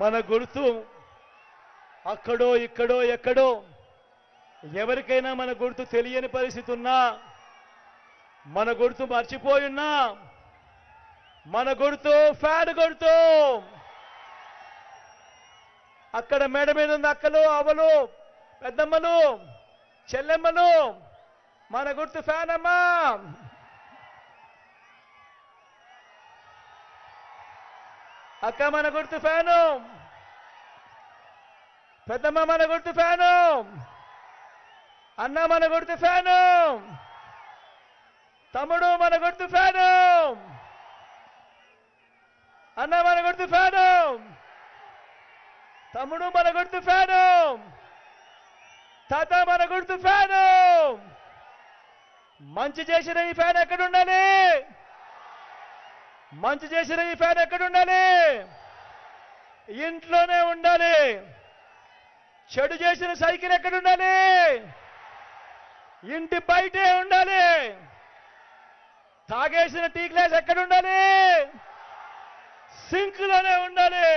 మన గుర్తు అక్కడో ఇక్కడో ఎక్కడో ఎవరికైనా మన గుర్తు తెలియని పరిస్థితి ఉన్నా, మన గుర్తు మర్చిపోయున్నా, మన గుర్తు ఫ్యాన్ గుర్తు. అక్కడ మేడ మీద ఉన్న అక్కలు, అవ్వలు, పెద్దమ్మలు, చెల్లెమ్మలు, మన గుర్తు ఫ్యాన్ అమ్మా. అక్క మన గుర్తు ఫ్యాను, పెద్దమ్మ మన గుర్తు ఫ్యాను, అన్న మన గుర్తు ఫ్యాను, తమ్ముడు మన గుర్తు ఫ్యాను, అన్న మన గుర్తు ఫ్యాను, తమ్ముడు మన గుర్తు ఫ్యాను, తాత మన గుర్తు ఫ్యాను. మంచి చేసిన ఈ ఫ్యాన్ ఎక్కడ ఉండాలి? మంచి చేసిన ఈ ఫ్యాన్ ఎక్కడ ఉండాలి? ఇంట్లోనే ఉండాలి. చెడు చేసిన సైకిల్ ఎక్కడ ఉండాలి? ఇంటి బయటే ఉండాలి. తాగేసిన టీ గ్లాస్ ఎక్కడ ఉండాలి? సింక్లోనే ఉండాలి.